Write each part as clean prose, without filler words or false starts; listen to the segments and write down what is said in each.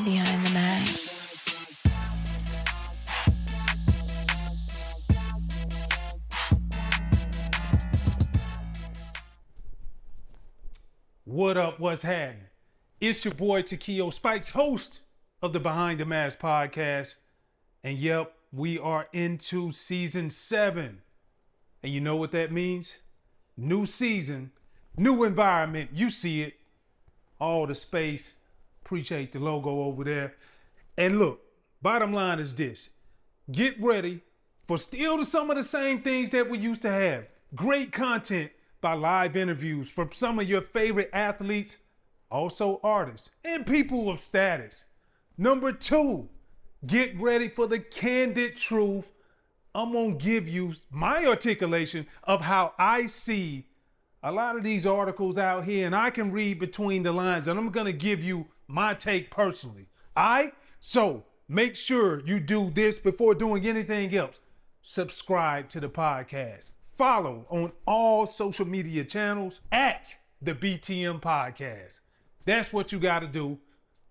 Behind the mask. What up, what's happening? It's your boy Takeo Spikes, host of the Behind the Mask podcast. And yep, we are into season 7. And you know what that means? New season, new environment. You see it. All the space. Appreciate the logo over there. And look, bottom line is this. Get ready for still some of the same things that we used to have. Great content by live interviews from some of your favorite athletes, also artists, and people of status. Number 2, get ready for the candid truth. I'm gonna give you my articulation of how I see a lot of these articles out here, and I can read between the lines, and I'm gonna give you my take personally. All right? So make sure you do this before doing anything else. Subscribe to the podcast. Follow on all social media channels at the BTM Podcast. That's what you got to do.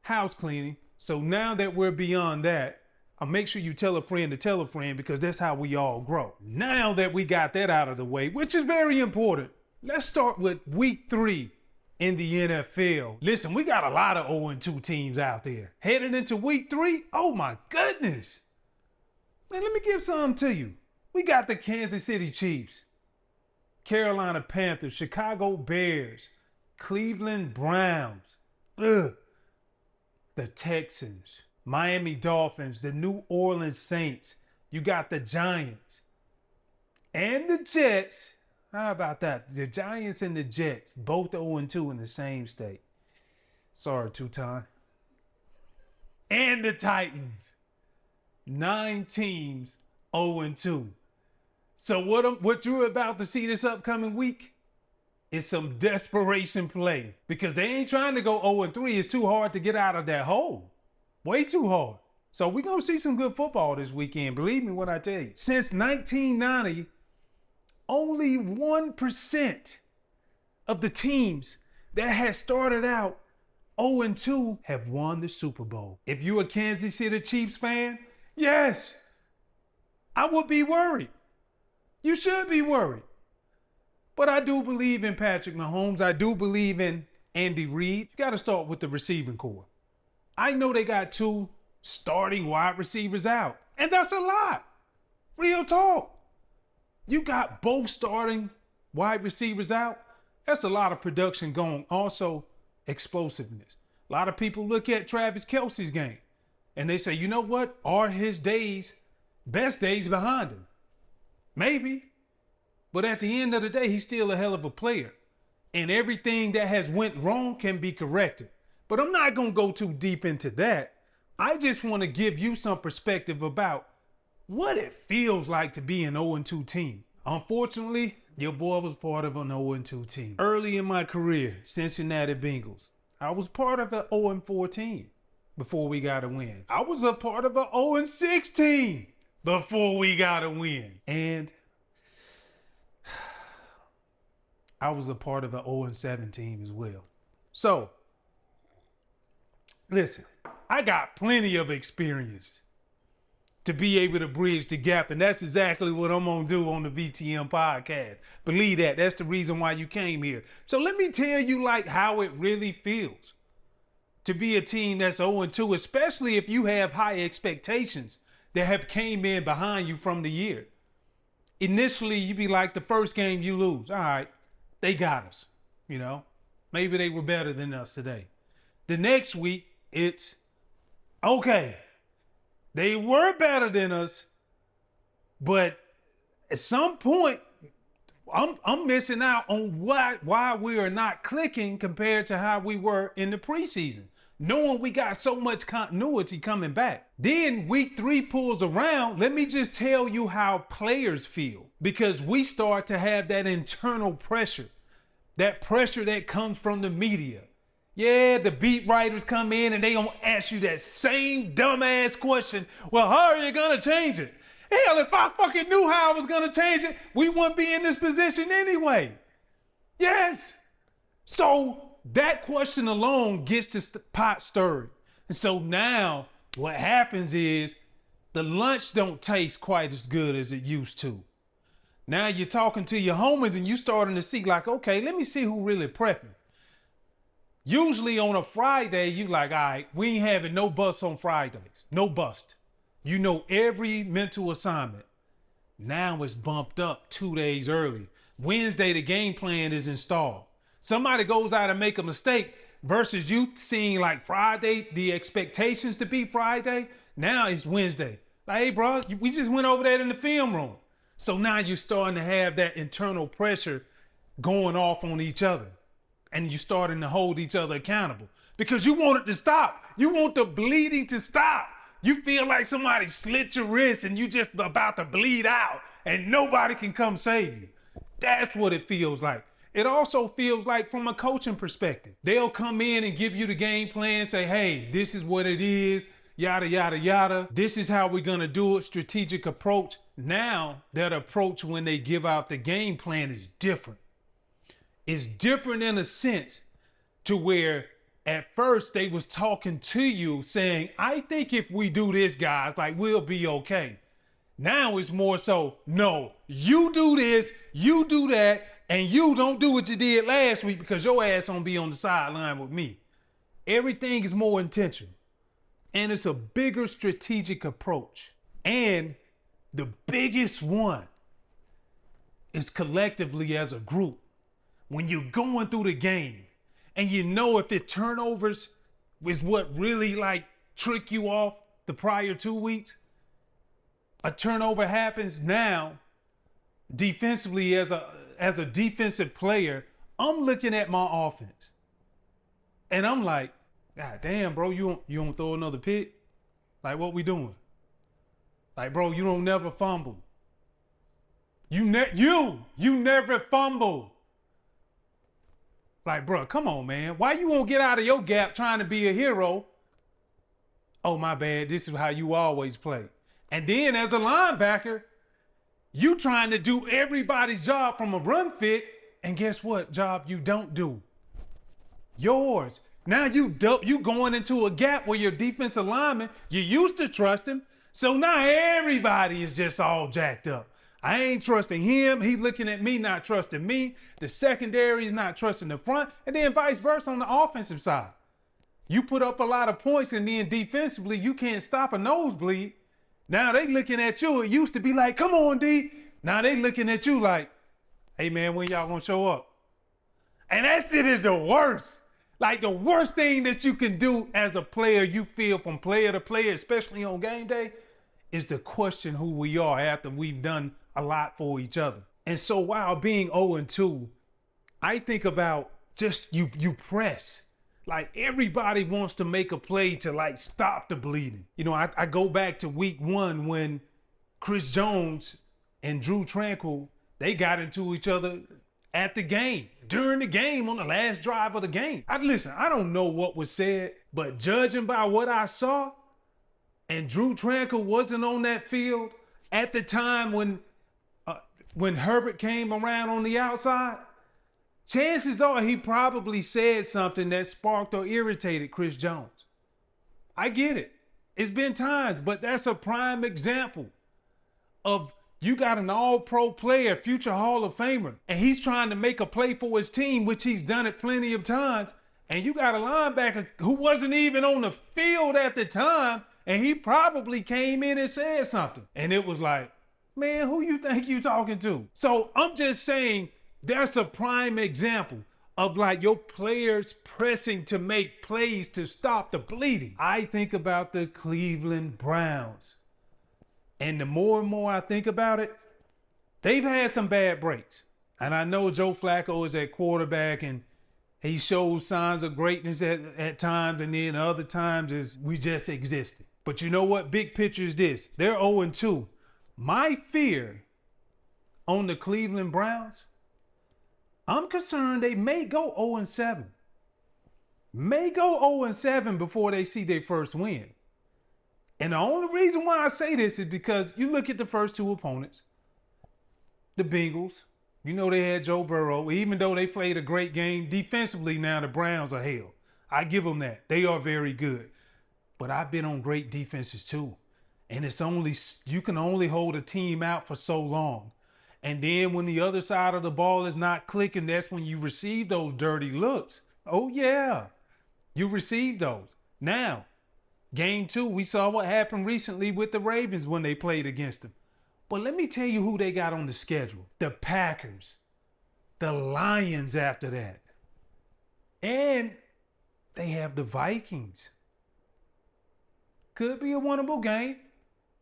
House cleaning. So now that we're beyond that, I'll make sure you tell a friend to tell a friend, because that's how we all grow. Now that we got that out of the way, which is very important, let's start with week 3 in the NFL. Listen, we got a lot of 0-2 teams out there. Heading into week 3, oh my goodness. Man, let me give something to you. We got the Kansas City Chiefs, Carolina Panthers, Chicago Bears, Cleveland Browns, the Texans, Miami Dolphins, the New Orleans Saints. You got the Giants and the Jets. How about that? The Giants and the Jets, both 0-2 in the same state. Sorry, Tutan. And the Titans. 9 teams, 0-2. So what you're about to see this upcoming week is some desperation play, because they ain't trying to go 0-3. It's too hard to get out of that hole. Way too hard. So we're going to see some good football this weekend. Believe me when I tell you. Since 1990, only 1% of the teams that had started out 0-2 have won the Super Bowl. If you're a Kansas City Chiefs fan, yes, I would be worried. You should be worried. But I do believe in Patrick Mahomes. I do believe in Andy Reid. You got to start with the receiving core. I know they got 2 starting wide receivers out, and that's a lot. Real talk. You got both starting wide receivers out. That's a lot of production going. Also, explosiveness. A lot of people look at Travis Kelce's game and they say, you know what? Are his best days behind him? Maybe. But at the end of the day, he's still a hell of a player. And everything that has went wrong can be corrected. But I'm not going to go too deep into that. I just want to give you some perspective about what it feels like to be an 0-2 team. Unfortunately, your boy was part of an 0-2 team. Early in my career, Cincinnati Bengals, I was part of an 0-4 team before we got a win. I was a part of an 0-6 team before we got a win. And I was a part of an 0-7 team as well. So, listen, I got plenty of experiences to be able to bridge the gap. And that's exactly what I'm going to do on the VTM podcast. Believe that. That's the reason why you came here. So let me tell you how it really feels to be a team that's 0-2, especially if you have high expectations that have came in behind you from the year. Initially, you be like, the first game you lose. All right, they got us. You know, maybe they were better than us today. The next week, it's okay. They were better than us, but at some point, I'm missing out on why we are not clicking compared to how we were in the preseason, knowing we got so much continuity coming back. Then week 3 pulls around. Let me just tell you how players feel, because we start to have that internal pressure, that pressure that comes from the media. Yeah, the beat writers come in and they gonna ask you that same dumbass question. Well, how are you gonna change it? Hell, if I fucking knew how I was gonna change it, we wouldn't be in this position anyway. Yes. So that question alone gets the pot stirred. And so now what happens is the lunch don't taste quite as good as it used to. Now you're talking to your homies and you starting to see like, okay, let me see who really prepping. Usually on a Friday, you like, all right, we ain't having no bust on Fridays. No bust. You know every mental assignment. Now it's bumped up 2 days early. Wednesday, the game plan is installed. Somebody goes out and make a mistake versus you seeing like Friday, the expectations to be Friday. Now it's Wednesday. Like, hey, bro, we just went over that in the film room. So now you're starting to have that internal pressure going off on each other. And you're starting to hold each other accountable because you want it to stop. You want the bleeding to stop. You feel like somebody slit your wrist and you just about to bleed out and nobody can come save you. That's what it feels like. It also feels like from a coaching perspective. They'll come in and give you the game plan, say, hey, this is what it is, yada, yada, yada. This is how we're gonna do it, strategic approach. Now, that approach when they give out the game plan is different. It's different in a sense to where at first they was talking to you saying, I think if we do this, guys, like we'll be okay. Now it's more so, no, you do this, you do that, and you don't do what you did last week because your ass gonna be on the sideline with me. Everything is more intentional. And it's a bigger strategic approach. And the biggest one is collectively as a group. When you're going through the game and you know if it turnovers is what really like trick you off the prior 2 weeks, a turnover happens now defensively as a defensive player, I'm looking at my offense and I'm like, God damn, bro, you don't throw another pick? Like what we doing? Like, bro, you don't never fumble. You never fumble. Like, bro, come on, man. Why you won't get out of your gap trying to be a hero? Oh, my bad. This is how you always play. And then as a linebacker, you trying to do everybody's job from a run fit. And guess what job you don't do? Yours. Now you going into a gap where your defensive lineman, you used to trust him. So now everybody is just all jacked up. I ain't trusting him. He's looking at me, not trusting me. The secondary is not trusting the front. And then vice versa on the offensive side. You put up a lot of points and then defensively, you can't stop a nosebleed. Now they looking at you. It used to be like, come on, D. Now they looking at you like, hey, man, when y'all gonna show up? And that shit is the worst. Like the worst thing that you can do as a player, you feel from player to player, especially on game day, is to question who we are after we've done a lot for each other. And so while being 0-2, I think about just you press. Like everybody wants to make a play to like stop the bleeding. You know, I go back to week 1 when Chris Jones and Drew Tranquil, they got into each other at the game, during the game, on the last drive of the game. Listen, I don't know what was said, but judging by what I saw, and Drew Tranquil wasn't on that field at the time when Herbert came around on the outside, chances are he probably said something that sparked or irritated Chris Jones. I get it. It's been times, but that's a prime example of you got an all-pro player, future Hall of Famer, and he's trying to make a play for his team, which he's done it plenty of times, and you got a linebacker who wasn't even on the field at the time, and he probably came in and said something. And it was like, man, who you think you talking to? So I'm just saying that's a prime example of like your players pressing to make plays to stop the bleeding. I think about the Cleveland Browns. And the more and more I think about it, they've had some bad breaks. And I know Joe Flacco is at quarterback and he shows signs of greatness at times, and then other times is we just existed. But you know what? Big picture is this. They're 0-2. My fear on the Cleveland Browns, I'm concerned they may go 0-7. May go 0-7 before they see their first win. And the only reason why I say this is because you look at the first 2 opponents, the Bengals. You know they had Joe Burrow. Even though they played a great game, defensively now the Browns are hell. I give them that. They are very good. But I've been on great defenses too. And you can only hold a team out for so long. And then when the other side of the ball is not clicking, that's when you receive those dirty looks. Oh yeah, you receive those. Now, game 2, we saw what happened recently with the Ravens when they played against them. But let me tell you who they got on the schedule. The Packers, the Lions after that. And they have the Vikings. Could be a winnable game.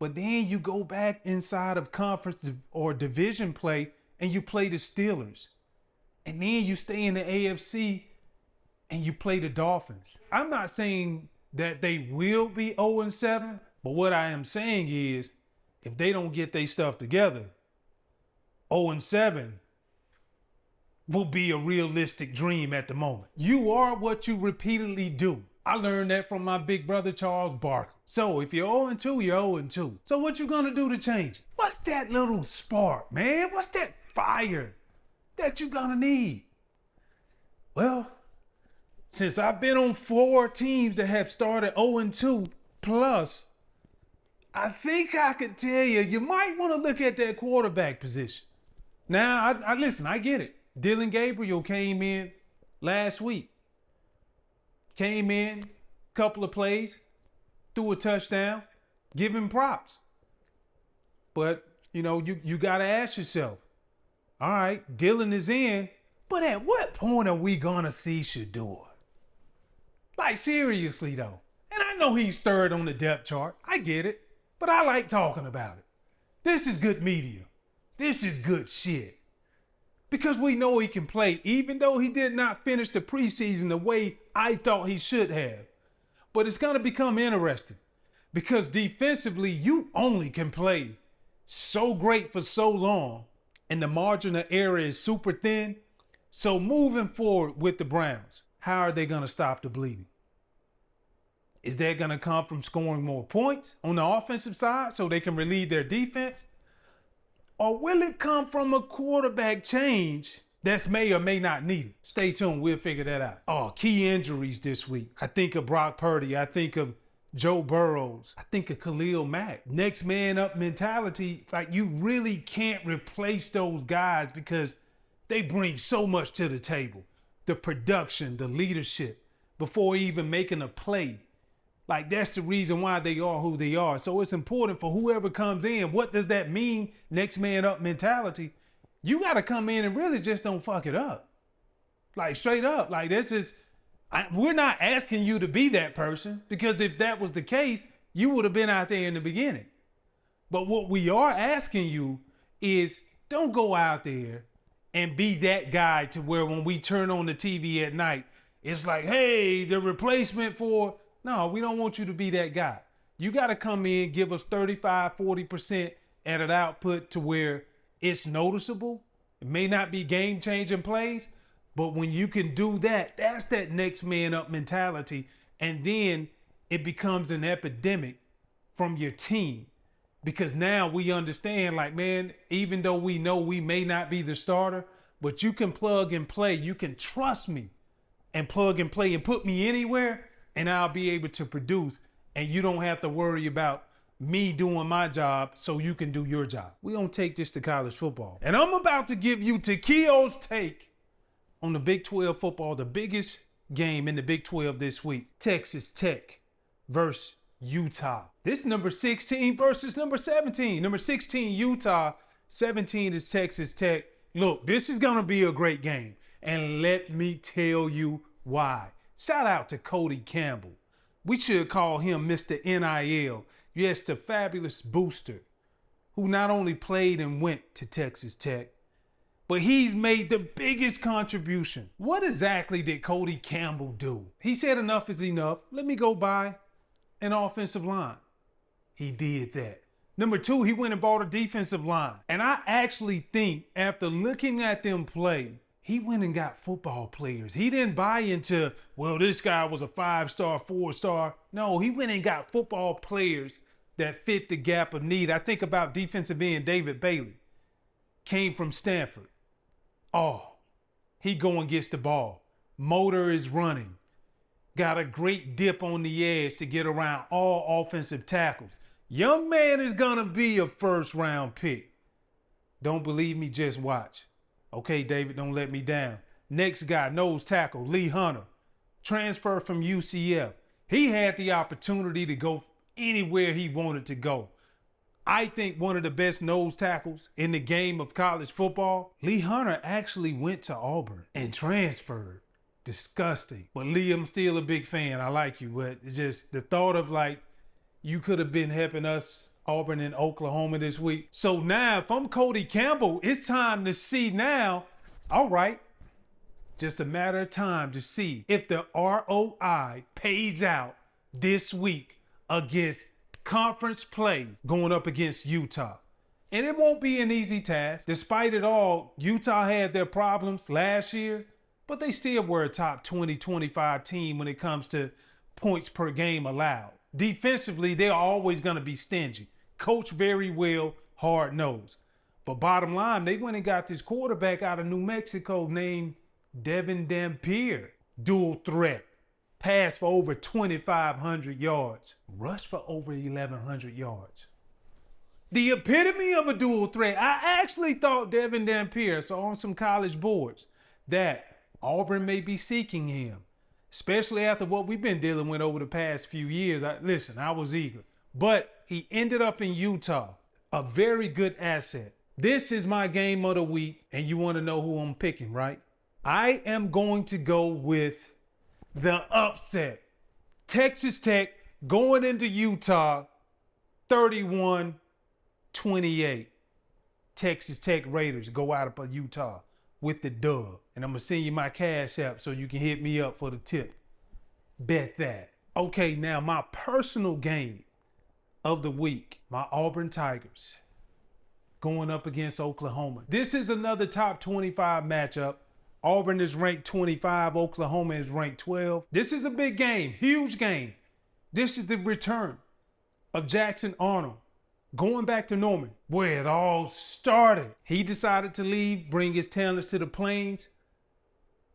But then you go back inside of conference or division play and you play the Steelers. And then you stay in the AFC and you play the Dolphins. I'm not saying that they will be 0-7, but what I am saying is if they don't get their stuff together, 0-7 will be a realistic dream at the moment. You are what you repeatedly do. I learned that from my big brother, Charles Barkley. So if you're 0-2, you're 0-2. So what you gonna do to change it? What's that little spark, man? What's that fire that you gonna need? Well, since I've been on 4 teams that have started 0-2 plus, I think I could tell you, you might want to look at that quarterback position. Now, I listen, I get it. Dylan Gabriel came in last week. Came in, couple of plays, threw a touchdown, give him props. But, you know, you got to ask yourself, all right, Dylan is in, but at what point are we going to see Shador? Like, seriously, though. And I know he's third on the depth chart. I get it. But I like talking about it. This is good media. This is good shit. Because we know he can play, even though he did not finish the preseason the way I thought he should have. But it's going to become interesting. Because defensively, you only can play so great for so long. And the margin of error is super thin. So moving forward with the Browns, how are they going to stop the bleeding? Is that going to come from scoring more points on the offensive side so they can relieve their defense? Or will it come from a quarterback change that's may or may not needed? Stay tuned. We'll figure that out. Oh, key injuries this week. I think of Brock Purdy. I think of Joe Burrows. I think of Khalil Mack. Next man up mentality. Like, you really can't replace those guys because they bring so much to the table. The production, the leadership, before even making a play. Like, that's the reason why they are who they are. So it's important for whoever comes in. What does that mean? Next man up mentality. You got to come in and really just don't fuck it up. Like, straight up. Like, this is, we're not asking you to be that person, because if that was the case, you would have been out there in the beginning. But what we are asking you is, don't go out there and be that guy to where when we turn on the TV at night, it's like, hey, the replacement for... No, we don't want you to be that guy. You got to come in, give us 35, 40% at an output to where it's noticeable. It may not be game-changing plays, but when you can do that, that's that next man up mentality. And then it becomes an epidemic from your team, because now we understand, like, man, even though we know we may not be the starter, but you can plug and play. You can trust me and plug and play and put me anywhere, and I'll be able to produce, and you don't have to worry about me doing my job so you can do your job. We're going to take this to college football. And I'm about to give you Takeo's take on the Big 12 football, the biggest game in the Big 12 this week. Texas Tech versus Utah. This is number 16 versus number 17. Number 16, Utah. 17 is Texas Tech. Look, this is going to be a great game. And let me tell you why. Shout out to Cody Campbell. We should call him Mr. NIL. Yes, the fabulous booster who not only played and went to Texas Tech, but he's made the biggest contribution. What exactly did Cody Campbell do? He said enough is enough. Let me go buy an offensive line. He did that. Number 2, he went and bought a defensive line. And I actually think after looking at them play, he went and got football players. He didn't buy into, well, this guy was a 5-star, 4-star. No, he went and got football players that fit the gap of need. I think about defensive end David Bailey. Came from Got a great dip on the edge to get around all offensive tackles. Young man is gonna be a first-round pick. Don't believe me, just watch. Okay, David, don't let me down. Next guy, nose tackle, Lee Hunter. Transfer from UCF. He had the opportunity to go anywhere he wanted to go. I think one of the best nose tackles in the game of college football. Lee Hunter actually went to Auburn and transferred. Disgusting. But Lee, I'm still a big fan. I like you, but it's just the thought of like, you could have been helping us, Auburn and Oklahoma this week. So now, if I'm Cody Campbell, it's time to see now, all right, just a matter of time to see if the ROI pays out this week against conference play going up against Utah. And it won't be an easy task. Despite it all, Utah had their problems last year, but they still were a top 20, 25 team when it comes to points per game allowed. Defensively, they're always going to be stingy. Coach very well, hard nosed. But bottom line, they went and got this quarterback out of New Mexico named Devin Dampier. Dual threat. Passed for over 2,500 yards. Rushed for over 1,100 yards. The epitome of a dual threat. I actually thought Devin Dampier, so on some college boards, that Auburn may be seeking him. Especially after what we've been dealing with over the past few years. Listen, I was eager. But he ended up in Utah. A very good asset. This is my game of the week, and you want to know who I'm picking, right? I am going to go with the upset. Texas Tech going into Utah, 31-28. Texas Tech Raiders go out of Utah with the dub. And I'm going to send you my Cash App so you can hit me up for the tip. Bet that. Okay, now my personal game of the week, my Auburn Tigers going up against Oklahoma. This is another top 25 matchup. Auburn is ranked 25. Oklahoma is ranked 12. This is a big game, huge game. This is the return of Jackson Arnold going back to Norman, where it all started. He decided to leave, bring his talents to the Plains.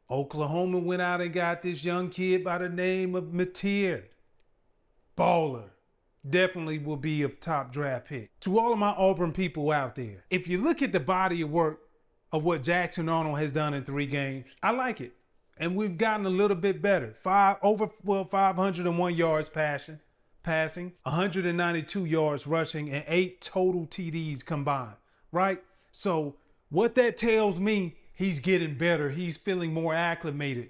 Oklahoma went out and got this young kid by the name of Mateer. Baller. Definitely will be a top draft pick. To all of my Auburn people out there, if you look at the body of work of what Jackson Arnold has done in 3 games, I like it. And we've gotten a little bit better. 501 yards passing, 192 yards rushing, and 8 total TDs combined, right? So what that tells me, he's getting better. He's feeling more acclimated.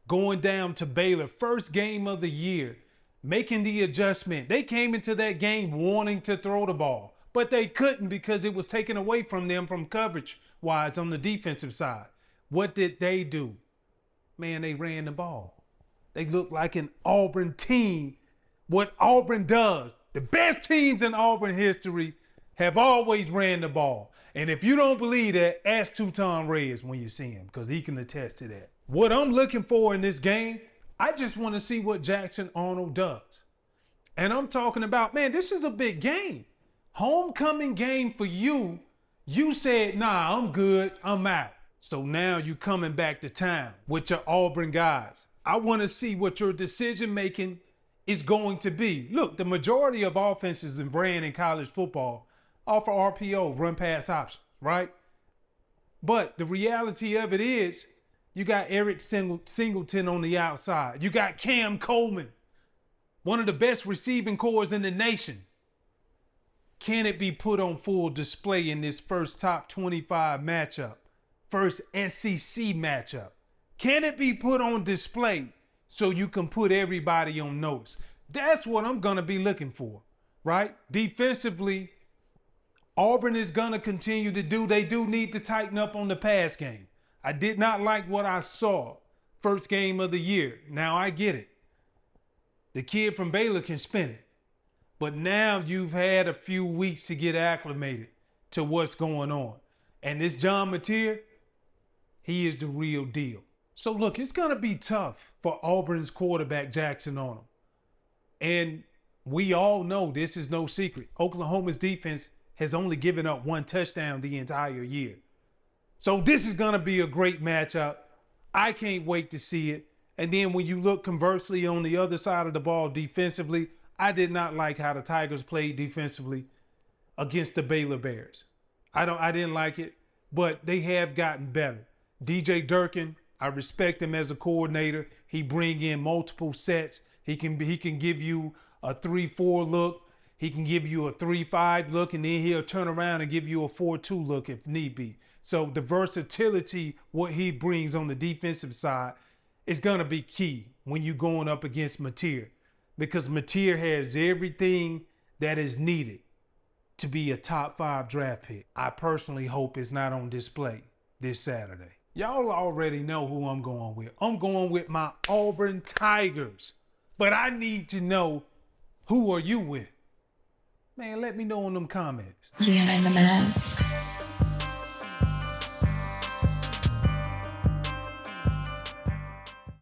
Going down to Baylor, first game of the year, making the adjustment. They came into that game wanting to throw the ball, but they couldn't because it was taken away from them from coverage-wise on the defensive side. What did they do? Man, they ran the ball. They looked like an Auburn team. What Auburn does, the best teams in Auburn history have always ran the ball. And if you don't believe that, ask Tutan Reyes when you see him, because he can attest to that. What I'm looking for in this game, I just want to see what Jackson Arnold does. And I'm talking about, man, this is a big game. Homecoming game for you. You said, nah, I'm good, I'm out. So now you coming back to town with your Auburn guys. I want to see what your decision making is going to be. Look, the majority of offenses and ran in college football offer RPO, run pass options, right? But the reality of it is, you got Eric Singleton on the outside. You got Cam Coleman, one of the best receiving corps in the nation. Can it be put on full display in this first top 25 matchup? First SEC matchup. Can it be put on display so you can put everybody on notice? That's what I'm going to be looking for, right? Defensively, Auburn is going to continue to do. They do need to tighten up on the pass game. I did not like what I saw first game of the year. Now I get it. The kid from Baylor can spin it. But now you've had a few weeks to get acclimated to what's going on. And this John Mateer, he is the real deal. So look, it's going to be tough for Auburn's quarterback, Jackson Arnold. And we all know this is no secret. Oklahoma's defense has only given up 1 touchdown the entire year. So this is going to be a great matchup. I can't wait to see it. And then when you look conversely on the other side of the ball defensively, I did not like how the Tigers played defensively against the Baylor Bears. I didn't like it, but they have gotten better. DJ Durkin, I respect him as a coordinator. He bring in multiple sets. He can give you a 3-4 look. He can give you a 3-5 look, and then he'll turn around and give you a 4-2 look if need be. So the versatility, what he brings on the defensive side, is going to be key when you're going up against Mateer, because Mateer has everything that is needed to be a top 5 draft pick. I personally hope it's not on display this Saturday. Y'all already know who I'm going with. I'm going with my Auburn Tigers. But I need to know, who are you with? Man, let me know in them comments. Behind the mask.